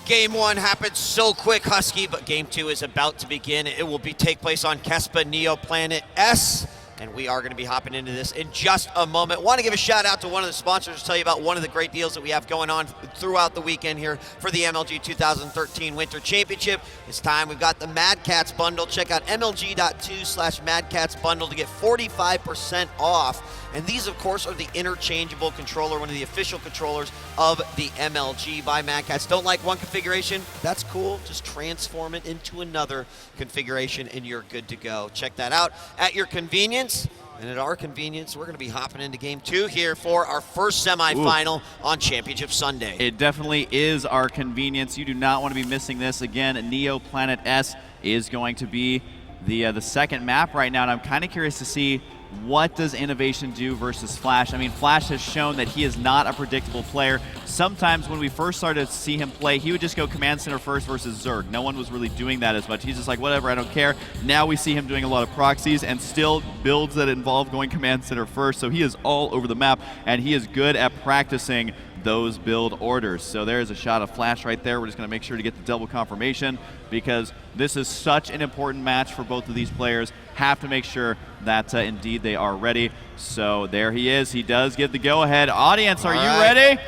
Game 1 happened so quick, Husky, but Game 2 is about to begin. It will take place on Kespa Neo Planet S, and we are going to be hopping into this in just a moment. Want to give a shout out to one of the sponsors to tell you about one of the great deals that we have going on throughout the weekend here for the MLG 2013 Winter Championship. It's time. We've got the Mad Cats bundle. Check out mlg.to/madcatsbundle to get 45% off. And these, of course, are the interchangeable controller, one of the official controllers of the MLG by Mad Cats. Don't like one configuration? That's cool. Just transform it into another configuration and you're good to go. Check that out at your convenience. And at our convenience, we're going to be hopping into Game 2 here for our first semifinal on Championship Sunday. It definitely is our convenience. You do not want to be missing this. Again, Neo Planet S is going to be the second map right now, and I'm kind of curious to see what does Innovation do versus Flash. I mean, Flash has shown that he is not a predictable player. Sometimes when we first started to see him play, he would just go Command Center first versus Zerg. No one was really doing that as much. He's just like, whatever, I don't care. Now we see him doing a lot of proxies and still builds that involve going Command Center first. So he is all over the map, and he is good at practicing those build orders. So there's a shot of Flash right there. We're just going to make sure to get the double confirmation because this is such an important match for both of these players. Have to make sure that indeed they are ready. So there he is. He does get the go-ahead. Audience, are you ready?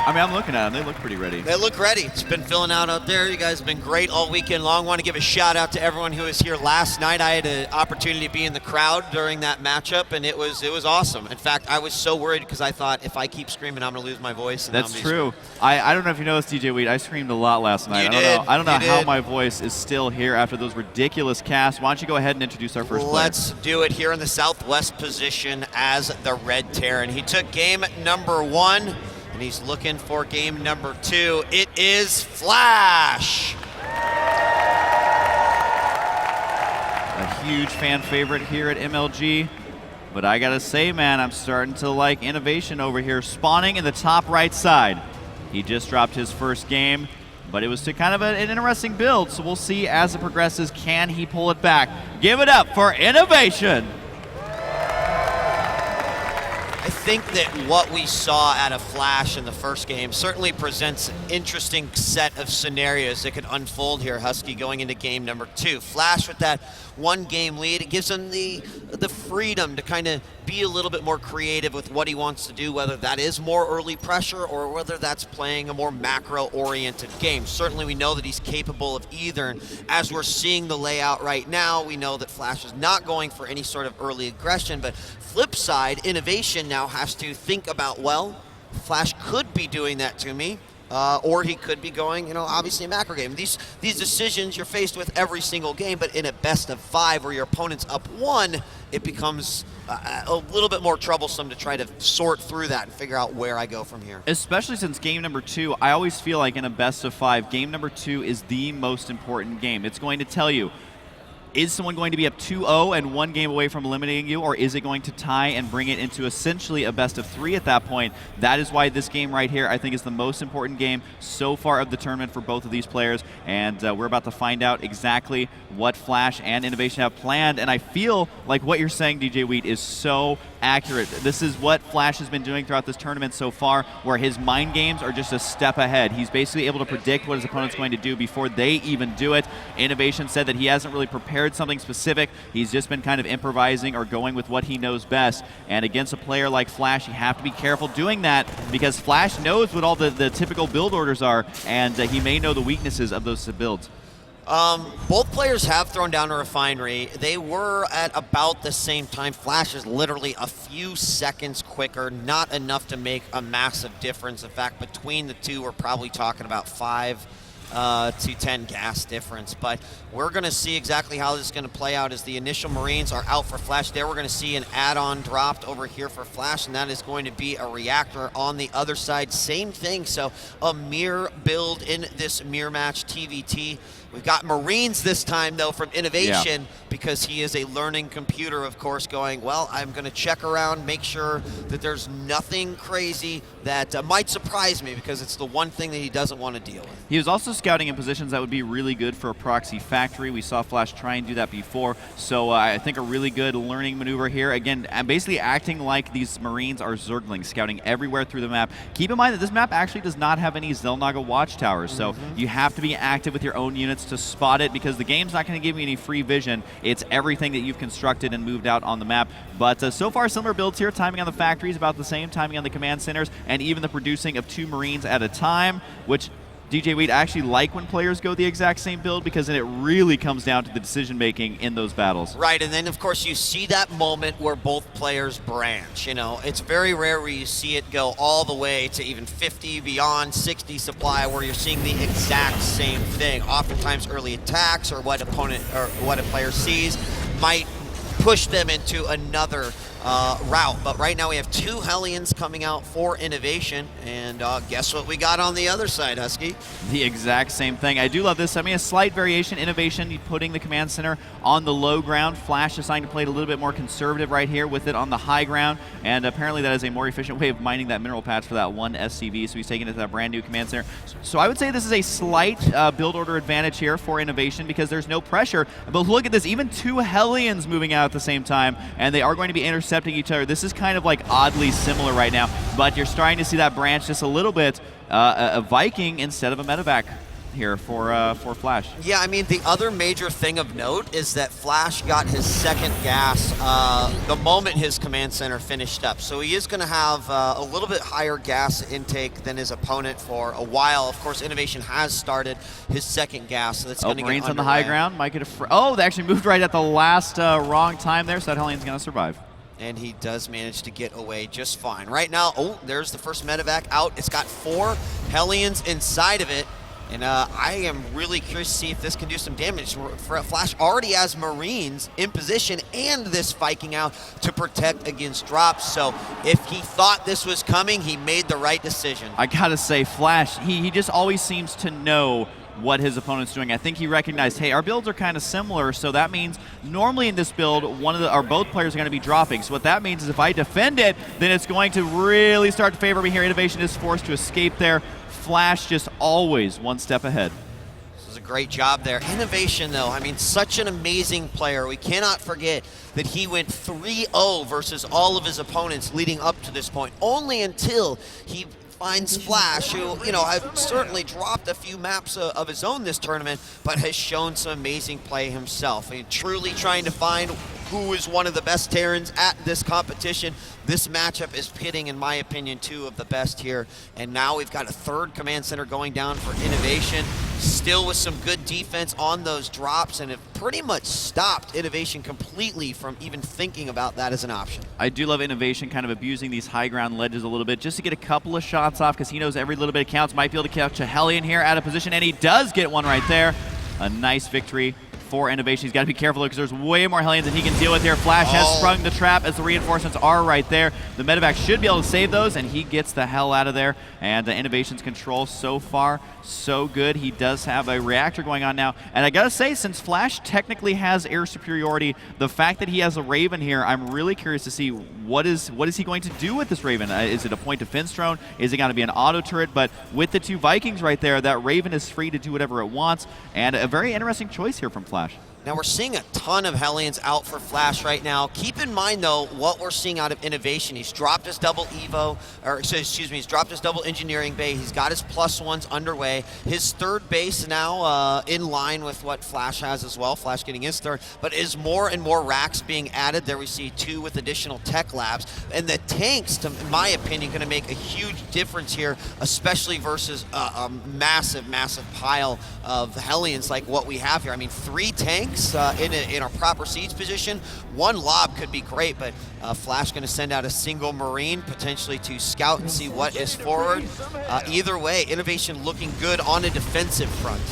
I mean, I'm looking at them. They look pretty ready. They look ready. It's been filling out there. You guys have been great all weekend long. Want to give a shout out to everyone who was here last night. I had an opportunity to be in the crowd during that matchup, and it was awesome. In fact, I was so worried because I thought if I keep screaming, I'm going to lose my voice. And that's true. I don't know if you noticed, DJ Wheat. I screamed a lot last night. I don't know how my voice is still here after those ridiculous casts. Why don't you go ahead and introduce our first player? Let's do it here in the southwest position as the Red Terran. He took game number 1. And he's looking for game number 2. It is Flash. A huge fan favorite here at MLG. But I gotta say, man, I'm starting to like Innovation over here, spawning in the top right side. He just dropped his first game, but it was to kind of an interesting build. So we'll see as it progresses, can he pull it back? Give it up for Innovation. I think that what we saw out of Flash in the first game certainly presents an interesting set of scenarios that could unfold here, Husky, going into game number 2. Flash with that 1-game lead, it gives him the freedom to kind of be a little bit more creative with what he wants to do, whether that is more early pressure or whether that's playing a more macro-oriented game. Certainly we know that he's capable of either, and as we're seeing the layout right now, we know that Flash is not going for any sort of early aggression, but flip side, Innovation now has to think about, well, Flash could be doing that to me, or he could be going, obviously a macro game. These decisions you're faced with every single game, but in a best of 5 where your opponent's up 1, it becomes a little bit more troublesome to try to sort through that and figure out where I go from here. Especially since game number 2, I always feel like in a best of 5, game number 2 is the most important game. It's going to tell you, is someone going to be up 2-0 and 1 game away from eliminating you, or is it going to tie and bring it into essentially a best of 3 at that point? That is why this game right here, I think, is the most important game so far of the tournament for both of these players, and we're about to find out exactly what Flash and Innovation have planned, and I feel like what you're saying, DJ Wheat, is so accurate. This is what Flash has been doing throughout this tournament so far, where his mind games are just a step ahead. He's basically able to predict what his opponent's going to do before they even do it. Innovation said that he hasn't really prepared something specific. He's just been kind of improvising or going with what he knows best. And against a player like Flash, you have to be careful doing that because Flash knows what all the typical build orders are, and he may know the weaknesses of those builds. Both players have thrown down a refinery. They were at about the same time. Flash is literally a few seconds quicker, not enough to make a massive difference. In fact, between the two, we're probably talking about 5 to 10 gas difference. But we're going to see exactly how this is going to play out as the initial Marines are out for Flash. There we're going to see an add-on dropped over here for Flash, and that is going to be a reactor on the other side. Same thing, so a mirror build in this mirror match TVT. We've got Marines this time, though, from Innovation, because he is a learning computer, of course, going, well, I'm going to check around, make sure that there's nothing crazy that might surprise me, because it's the one thing that he doesn't want to deal with. He was also scouting in positions that would be really good for a proxy factory. We saw Flash try and do that before, so I think a really good learning maneuver here. Again, basically acting like these Marines are Zerglings, scouting everywhere through the map. Keep in mind that this map actually does not have any Xel'Naga watchtowers, so you have to be active with your own units to spot it, because the game's not going to give you any free vision. It's everything that you've constructed and moved out on the map. But so far, similar builds here. Timing on the factories about the same, timing on the command centers, and even the producing of 2 Marines at a time, which djwheat actually like when players go the exact same build, because then it really comes down to the decision making in those battles. Right, and then of course you see that moment where both players branch. You know, it's very rare where you see it go all the way to even 50, beyond 60 supply, where you're seeing the exact same thing. Oftentimes early attacks or what a player sees might push them into another route. But right now we have 2 Hellions coming out for innovation, and guess what we got on the other side, Husky? The exact same thing. I do love this. I mean, a slight variation. Innovation putting the command center on the low ground. Flash deciding to play it a little bit more conservative right here with it on the high ground, and apparently that is a more efficient way of mining that mineral patch for that 1 SCV, so he's taking it to that brand new command center. So I would say this is a slight build order advantage here for innovation, because there's no pressure. But look at this, even 2 Hellions moving out at the same time, and they are going to be intercepting each other. This is kind of like oddly similar right now, but you're starting to see that branch just a little bit. A Viking instead of a medevac here for Flash. Yeah, I mean, the other major thing of note is that Flash got his second gas the moment his command center finished up. So he is going to have a little bit higher gas intake than his opponent for a while. Of course, Innovation has started his second gas, so that's going to get Marines underway. on the high ground. Might get a they actually moved right at the last wrong time there, so that Hellion's going to survive. And he does manage to get away just fine. Right now, there's the first medevac out. It's got 4 Hellions inside of it. And I am really curious to see if this can do some damage. Flash already has Marines in position and this Viking out to protect against drops. So if he thought this was coming, he made the right decision. I gotta say, Flash, he just always seems to know what his opponent's doing. I think he recognized, hey, our builds are kind of similar, so that means normally in this build, both players are going to be dropping. So what that means is if I defend it, then it's going to really start to favor me here. Innovation is forced to escape there. Flash just always one step ahead. This is a great job there. Innovation, though, I mean, such an amazing player. We cannot forget that he went 3-0 versus all of his opponents leading up to this point, only until he finds Flash, who, you know, has certainly dropped a few maps of his own this tournament, but has shown some amazing play himself. I mean, truly trying to find who is one of the best Terrans at this competition. This matchup is pitting, in my opinion, 2 of the best here. And now we've got a 3rd command center going down for Innovation, still with some good defense on those drops, and have pretty much stopped Innovation completely from even thinking about that as an option. I do love Innovation kind of abusing these high ground ledges a little bit just to get a couple of shots off, because he knows every little bit counts. Might be able to catch a Hellion here out of position, and he does get one right there. A nice victory for Innovation. He's got to be careful because there's way more Hellions than he can deal with here. Flash has sprung the trap as the reinforcements are right there. The medevac should be able to save those, and he gets the hell out of there. And Innovation's control so far, so good. He does have a reactor going on now. And I gotta say, since Flash technically has air superiority, the fact that he has a Raven here, I'm really curious to see what is he going to do with this Raven. Is it a point defense drone? Is it going to be an auto turret? But with the 2 Vikings right there, that Raven is free to do whatever it wants. And a very interesting choice here from Flash. Now we're seeing a ton of Hellions out for Flash right now. Keep in mind though, what we're seeing out of Innovation. He's dropped his double Evo, or excuse me, he's dropped his double engineering bay. He's got his +1s underway. His 3rd base now in line with what Flash has as well. Flash getting his 3rd, but is more and more racks being added. There we see 2 with additional tech labs. And the tanks, in my opinion, going to make a huge difference here, especially versus a massive, massive pile of Hellions like what we have here. I mean, 3 tanks in a proper siege position. 1 lob could be great, but Flash going to send out a single Marine, potentially to scout and see what is forward. Either way, Innovation looking good on a defensive front.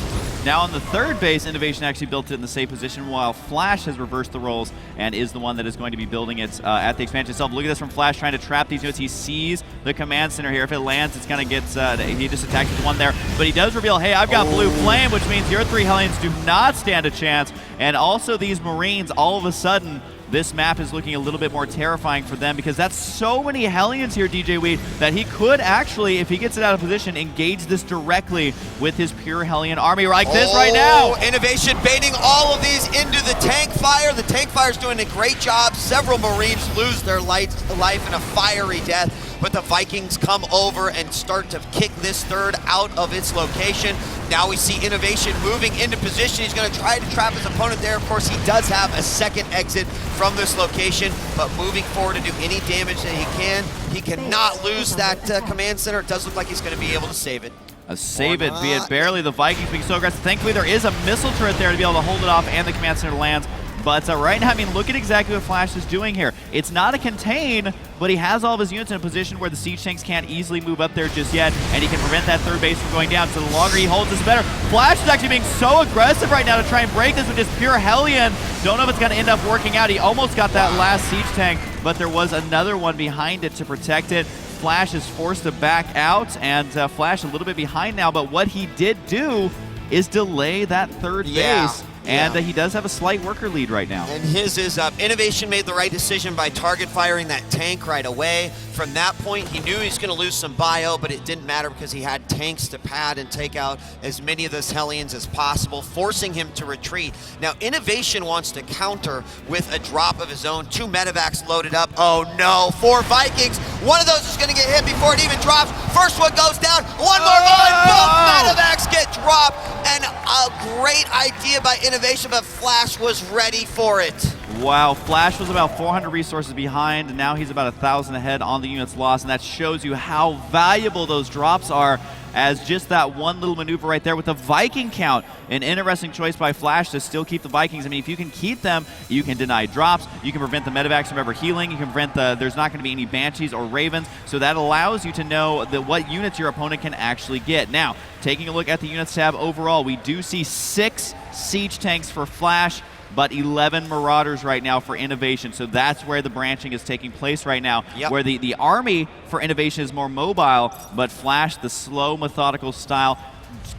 Now on the 3rd base, Innovation actually built it in the safe position, while Flash has reversed the roles and is the one that is going to be building it at the expansion itself. Look at this from Flash trying to trap these units. He sees the command center here. If it lands, it's going to get, he just attacks with 1 there. But he does reveal, hey, I've got blue flame, which means your 3 Hellions do not stand a chance. And also these Marines, all of a sudden, this map is looking a little bit more terrifying for them because that's so many Hellions here, djwheat, that he could actually, if he gets it out of position, engage this directly with his pure Hellion army like this right now. Innovation baiting all of these into the tank fire. The tank fire's doing a great job. Several Marines lose their life in a fiery death, but the Vikings come over and start to kick this third out of its location. Now we see Innovation moving into position. He's going to try to trap his opponent there. Of course, he does have a second exit from this location, but moving forward to do any damage that he can. He cannot lose that command center. It does look like he's going to be able to save it. Save it, be it barely. The Vikings being so aggressive. Thankfully, there is a missile turret there to be able to hold it off, and the command center lands. But right now, I mean, look at exactly what Flash is doing here. It's not a contain, but he has all of his units in a position where the siege tanks can't easily move up there just yet, and he can prevent that third base from going down. So the longer he holds this, the better. Flash is actually being so aggressive right now to try and break this with just pure Hellion. Don't know if it's going to end up working out. He almost got that last siege tank, but there was another one behind it to protect it. Flash is forced to back out, and Flash a little bit behind now, but what he did do is delay that third base. And he does have a slight worker lead right now. And his is up. Innovation made the right decision by target firing that tank right away. From that point, he knew he was going to lose some bio, but it didn't matter because he had tanks to pad and take out as many of those Hellions as possible, forcing him to retreat. Now, Innovation wants to counter with a drop of his own. 2 medevacs loaded up. Oh no, 4 Vikings. One of those is going to get hit before it even drops. First one goes down. One more going. Both medevacs get dropped. And a great idea by Innovation, but Flash was ready for it. Wow, Flash was about 400 resources behind, and now he's about 1,000 ahead on the units lost, and that shows you how valuable those drops are, as just that one little maneuver right there with the Viking count. An interesting choice by Flash to still keep the Vikings. I mean, if you can keep them, you can deny drops, you can prevent the medevacs from ever healing, you can prevent there's not going to be any Banshees or Ravens, so that allows you to know what units your opponent can actually get. Now, taking a look at the units tab overall, we do see 6 siege tanks for Flash, but 11 Marauders right now for Innovation. So that's where the branching is taking place right now, where the army for Innovation is more mobile, but Flash, the slow, methodical style.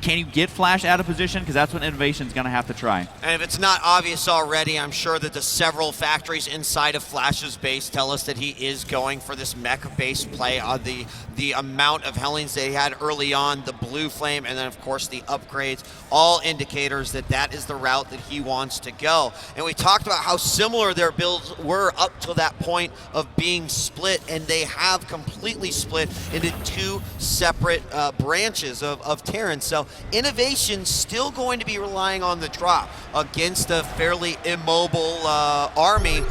Can you get Flash out of position? Because that's what Innovation's going to have to try. And if it's not obvious already, I'm sure that the several factories inside of Flash's base tell us that he is going for this mech-based play on the amount of Hellions they had early on, the blue flame, and then of course the upgrades, all indicators that that is the route that he wants to go. And we talked about how similar their builds were up to that point of being split, and they have completely split into 2 separate branches of Terran. So Innovation's still going to be relying on the drop against a fairly immobile army.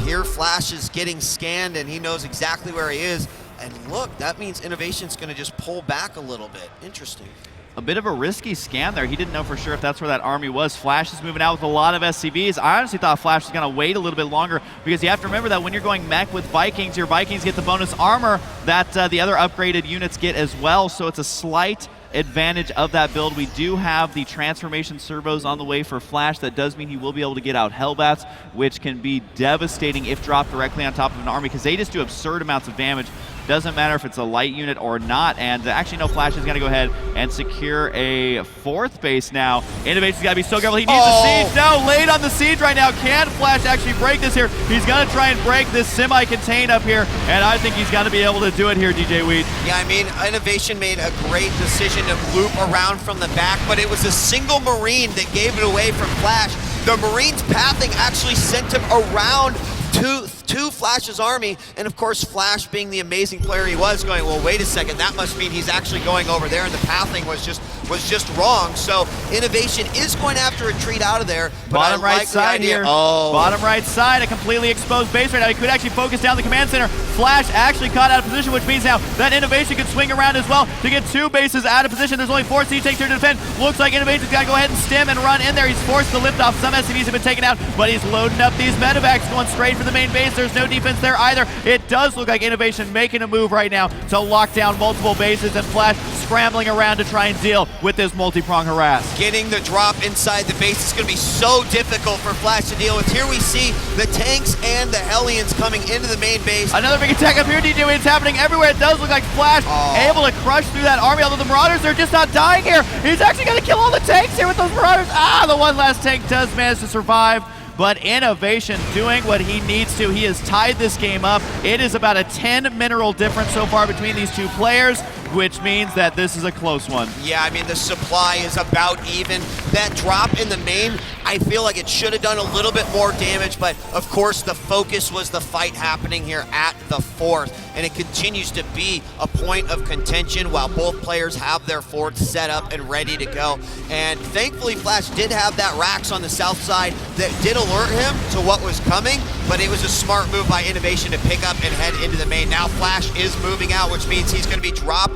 Here Flash is getting scanned and he knows exactly where he is. And look, that means Innovation's going to just pull back a little bit. Interesting. A bit of a risky scan there. He didn't know for sure if that's where that army was. Flash is moving out with a lot of SCVs. I honestly thought Flash was going to wait a little bit longer because you have to remember that when you're going mech with Vikings, your Vikings get the bonus armor that the other upgraded units get as well. So it's a slight advantage of that build. We do have the transformation servos on the way for Flash. That does mean he will be able to get out Hellbats, which can be devastating if dropped directly on top of an army because they just do absurd amounts of damage. Doesn't matter if it's a light unit or not. And actually, no, Flash is going to go ahead and secure a 4th base now. Innovation's got to be so careful. He needs a siege. No, late on the siege right now. Can Flash actually break this here? He's going to try and break this semi-contain up here, and I think he's going to be able to do it here, djwheat. Yeah, I mean, Innovation made a great decision to loop around from the back, but it was a single Marine that gave it away from Flash. The Marine's pathing actually sent him around to Flash's army, and of course Flash, being the amazing player he was, going, well, wait a second, that must mean he's actually going over there, and the pathing was just wrong. So Innovation is going to have to retreat out of there. But bottom right side here. Bottom right side, a completely exposed base right now. He could actually focus down the command center. Flash actually caught out of position, which means now that Innovation can swing around as well to get 2 bases out of position. There's only 4 siege tanks here to defend. Looks like Innovation's got to go ahead and stem and run in there. He's forced to lift off. Some SCVs have been taken out, but he's loading up these medevacs, going straight for the main base. There's no defense there either. It does look like Innovation making a move right now to lock down multiple bases, and Flash scrambling around to try and deal with this multi-prong harass. Getting the drop inside the base is going to be so difficult for Flash to deal with. Here we see the tanks and the Hellions coming into the main base. Another big attack up here, DJ. It's happening everywhere. It does look like Flash able to crush through that army, although the Marauders, they're just not dying here. He's actually going to kill all the tanks here with those Marauders. The one last tank does manage to survive, but Innovation doing what he needs to. He has tied this game up. It is about a 10 mineral difference so far between these two players, which means that this is a close one. Yeah, I mean, the supply is about even. That drop in the main, I feel like it should have done a little bit more damage, but of course the focus was the fight happening here at the 4th, and it continues to be a point of contention while both players have their forts set up and ready to go. And thankfully, Flash did have that Rax on the south side that did alert him to what was coming, but it was a smart move by Innovation to pick up and head into the main. Now Flash is moving out, which means he's going to be dropped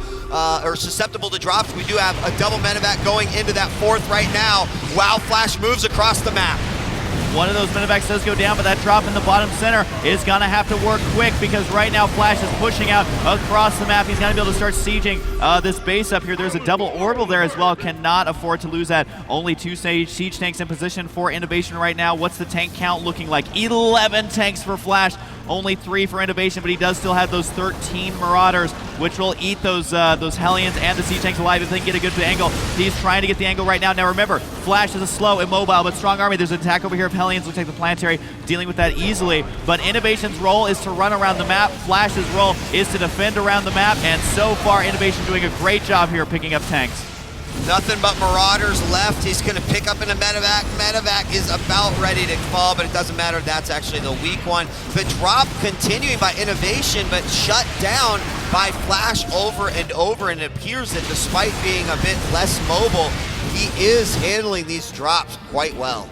or susceptible to drops. We do have a double medevac going into that 4th right now while Flash moves across the map. One of those medevacs does go down, but that drop in the bottom center is going to have to work quick because right now Flash is pushing out across the map. He's going to be able to start sieging this base up here. There's a double orbital there as well. Cannot afford to lose that. Only 2 siege tanks in position for Innovation right now. What's the tank count looking like? 11 tanks for Flash. Only 3 for Innovation, but he does still have those 13 Marauders, which will eat those Hellions and the siege tanks alive if they can get a good angle. He's trying to get the angle right now. Now remember, Flash is a slow, immobile, but strong army. There's an attack over here of Hellions. Looks like the Planetary dealing with that easily. But Innovation's role is to run around the map. Flash's role is to defend around the map. And so far, Innovation doing a great job here picking up tanks. Nothing but Marauders left. He's going to pick up in a medevac. Medevac is about ready to fall, but it doesn't matter. That's actually the weak one. The drop continuing by Innovation, but shut down by Flash over and over. And it appears that despite being a bit less mobile, he is handling these drops quite well.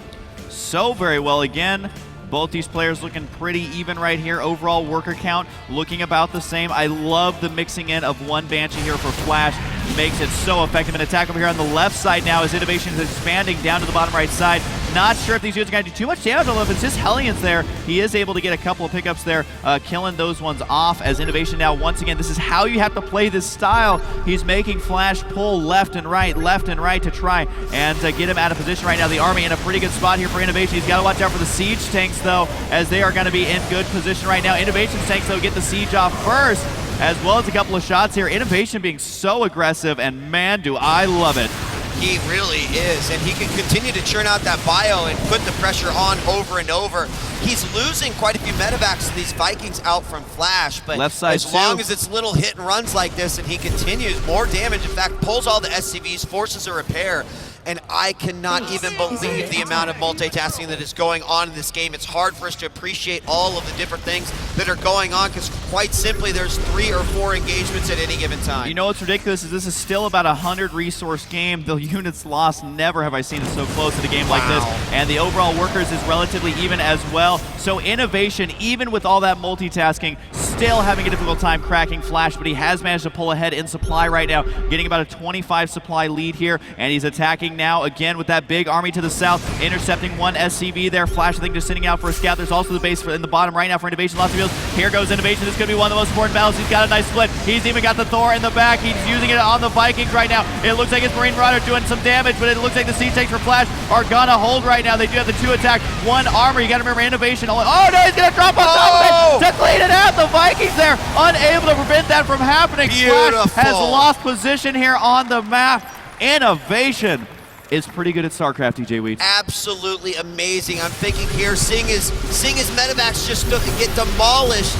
So very well again. Both these players looking pretty even right here. Overall worker count looking about the same. I love the mixing in of one Banshee here for Flash. Makes it so effective. An attack over here on the left side now as Innovation is expanding down to the bottom right side. Not sure if these dudes are going to do too much damage, although if it's just Hellions there, he is able to get a couple of pickups there, killing those ones off as Innovation now, once again, this is how you have to play this style. He's making Flash pull left and right to try and get him out of position right now. The army in a pretty good spot here for Innovation. He's got to watch out for the siege tanks, though, as they are going to be in good position right now. Innovation's tanks, though, get the siege off first, as well as a couple of shots here. Innovation being so aggressive, and man, do I love it. He really is, and he can continue to churn out that bio and put the pressure on over and over. He's losing quite a few medevacs to these Vikings out from Flash, but left side as long as it's little hit and runs like this and he continues, more damage, in fact, pulls all the SCVs, forces a repair, and I cannot even believe the amount of multitasking that is going on in this game. It's hard for us to appreciate all of the different things that are going on because quite simply there's 3 or 4 engagements at any given time. You know what's ridiculous is this is still about a 100 resource game. The units lost, never have I seen it so close to a game like this. And the overall workers is relatively even as well. So Innovation, even with all that multitasking, still having a difficult time cracking Flash, but he has managed to pull ahead in supply right now, getting about a 25 supply lead here, and he's attacking now again with that big army to the south, intercepting one SCV there. Flash, I think, just sitting out for a scout. There's also the base in the bottom right now for Innovation. Lots of heals. Here goes Innovation. This is going to be one of the most important battles. He's got a nice split. He's even got the Thor in the back. He's using it on the Vikings right now. It looks like his Marine Marauder doing some damage, but it looks like the siege tanks for Flash are gonna hold right now. They do have the 2 attack, 1 armor. You got to remember Innovation. Oh no, he's gonna drop on top of it to clean it out. The Vikings there unable to prevent that from happening. Beautiful. Flash has lost position here on the map. Innovation is pretty good at StarCraft, djwheat. Absolutely amazing. I'm thinking here, seeing his medevacs just get demolished.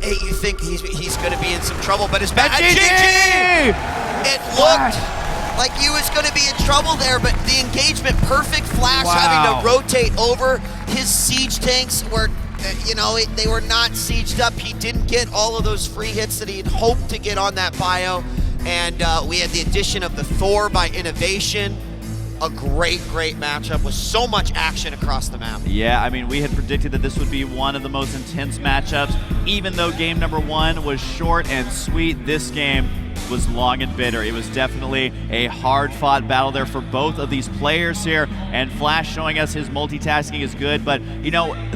Hey, you think he's going to be in some trouble, but his GG! It looked like he was going to be in trouble there, but the engagement perfect. Flash having to rotate over. His siege tanks were, they were not sieged up. He didn't get all of those free hits that he had hoped to get on that bio. And we had the addition of the Thor by Innovation. A great matchup with so much action across the map. Yeah, I mean, we had predicted that this would be one of the most intense matchups. Even though game number 1 was short and sweet, this game was long and bitter. It was definitely a hard-fought battle there for both of these players here, and Flash showing us his multitasking is good, but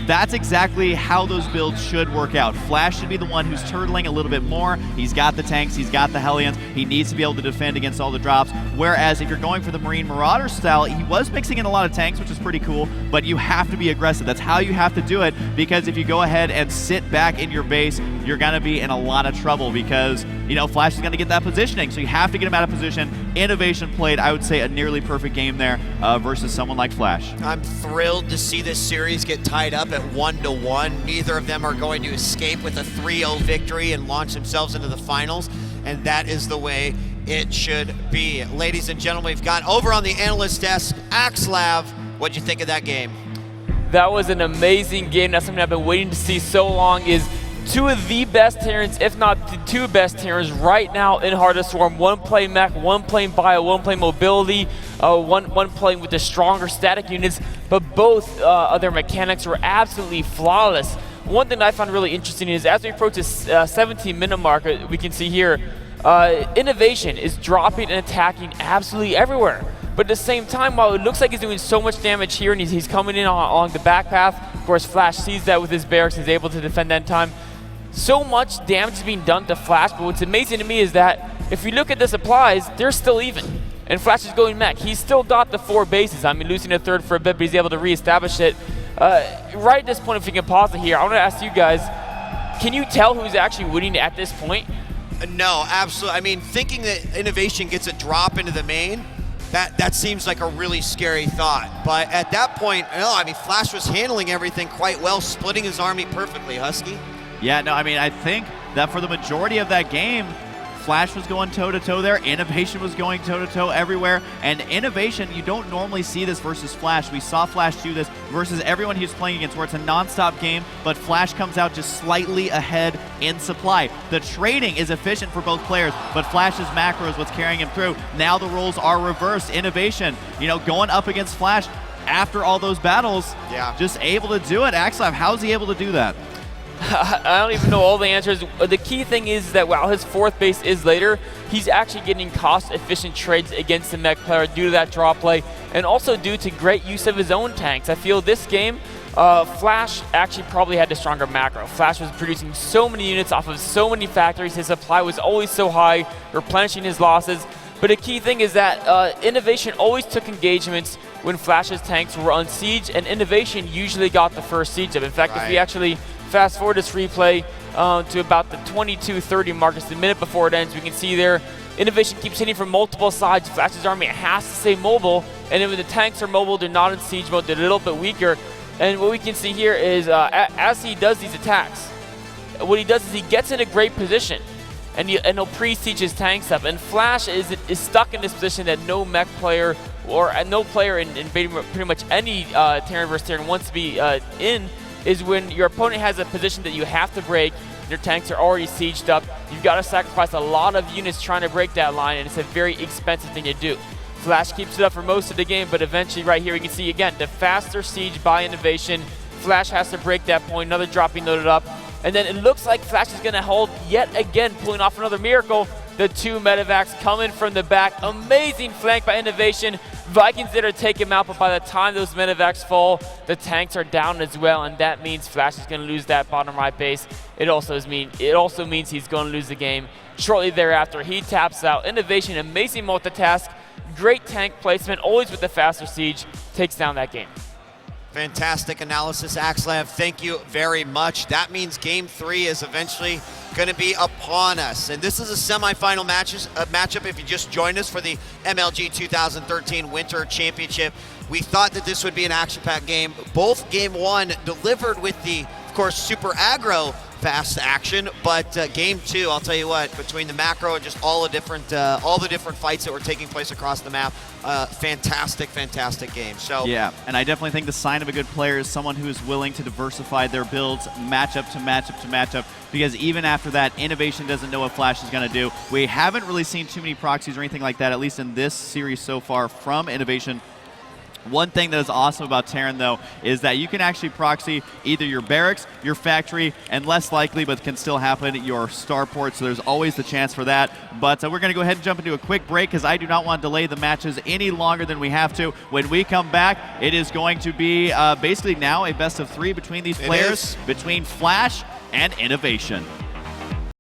that's exactly how those builds should work out. Flash should be the one who's turtling a little bit more. He's got the tanks, he's got the Hellions, he needs to be able to defend against all the drops, whereas if you're going for the Marine Marauder style, he was mixing in a lot of tanks, which is pretty cool, but you have to be aggressive. That's how you have to do it, because if you go ahead and sit back in your base, you're gonna be in a lot of trouble, because Flash is gonna get that positioning. So you have to get him out of position. Innovation played, I would say, a nearly perfect game there versus someone like Flash. I'm thrilled to see this series get tied up at 1-1. Neither of them are going to escape with a 3-0 victory and launch themselves into the finals, and that is the way it should be. Ladies and gentlemen, we've got over on the analyst desk, Axlav. What'd you think of that game? That was an amazing game. That's something I've been waiting to see so long. Is two of the best Terrans, if not the two best Terrans right now in Heart of Swarm. One playing mech, one playing bio, one playing mobility, one playing with the stronger static units, but both of their mechanics were absolutely flawless. One thing I found really interesting is as we approach this 17-minute mark, we can see here, Innovation is dropping and attacking absolutely everywhere. But at the same time, while it looks like he's doing so much damage here and he's coming in along the back path, of course Flash sees that with his barracks, he's able to defend that in time. So much damage is being done to Flash, but what's amazing to me is that if you look at the supplies, they're still even. And Flash is going mech. He's still got the 4 bases. I mean, losing a third for a bit, but he's able to reestablish it. Right at this point, if we can pause it here, I want to ask you guys, can you tell who's actually winning at this point? No, absolutely. I mean, thinking that Innovation gets a drop into the main, that seems like a really scary thought. But at that point, no, I mean, Flash was handling everything quite well, splitting his army perfectly, Husky. Yeah, no, I mean, I think that for the majority of that game, Flash was going toe-to-toe there, Innovation was going toe-to-toe everywhere, and Innovation, you don't normally see this versus Flash. We saw Flash do this versus everyone he was playing against, where it's a non-stop game, but Flash comes out just slightly ahead in supply. The trading is efficient for both players, but Flash's macro is what's carrying him through. Now the roles are reversed. Innovation, you know, going up against Flash after all those battles, just able to do it. Axlav, how's he able to do that? I don't even know all the answers. The key thing is that while his 4th base is later, he's actually getting cost-efficient trades against the mech player due to that draw play, and also due to great use of his own tanks. I feel this game, Flash actually probably had the stronger macro. Flash was producing so many units off of so many factories. His supply was always so high, replenishing his losses. But the key thing is that Innovation always took engagements when Flash's tanks were on siege, and Innovation usually got the first siege of. In fact, if we actually fast forward this replay to about the 22:30 mark, it's the minute before it ends, we can see there Innovation keeps hitting from multiple sides. Flash's army has to stay mobile, and then when the tanks are mobile, they're not in siege mode, they're a little bit weaker. And what we can see here is as he does these attacks, what he does is he gets in a great position, and he'll pre-siege his tanks up. And Flash is stuck in this position that no mech player or no player in pretty much any Terran versus Terran wants to be in, is when your opponent has a position that you have to break, your tanks are already sieged up, you've got to sacrifice a lot of units trying to break that line, and it's a very expensive thing to do. Flash keeps it up for most of the game, but eventually right here we can see again, the faster siege by Innovation. Flash has to break that point, another drop being loaded up, and then it looks like Flash is going to hold yet again, pulling off another miracle. The 2 medevacs coming from the back. Amazing flank by Innovation. Vikings there to take him out, but by the time those medevacs fall, the tanks are down as well, and that means Flash is going to lose that bottom right base. It also means he's going to lose the game. Shortly thereafter, he taps out. Innovation, amazing multitask, great tank placement, always with the faster siege, takes down that game. Fantastic analysis, Axlav. Thank you very much. That means Game 3 is eventually going to be upon us. And this is a semifinal matchup if you just joined us for the MLG 2013 Winter Championship. We thought that this would be an action-packed game. Both Game 1 delivered with the, of course, super aggro fast action, but Game 2, I'll tell you what, between the macro and just all the different fights that were taking place across the map, fantastic game. So yeah, and I definitely think the sign of a good player is someone who is willing to diversify their builds matchup to matchup to matchup, because even after that, Innovation doesn't know what Flash is going to do. We haven't really seen too many proxies or anything like that, at least in this series so far from Innovation. One thing that is awesome about Terran, though, is that you can actually proxy either your barracks, your factory, and less likely, but can still happen, your starport, so there's always the chance for that. But we're going to go ahead and jump into a quick break, because I do not want to delay the matches any longer than we have to. When we come back, it is going to be basically now a best of 3 between these players, between Flash and Innovation.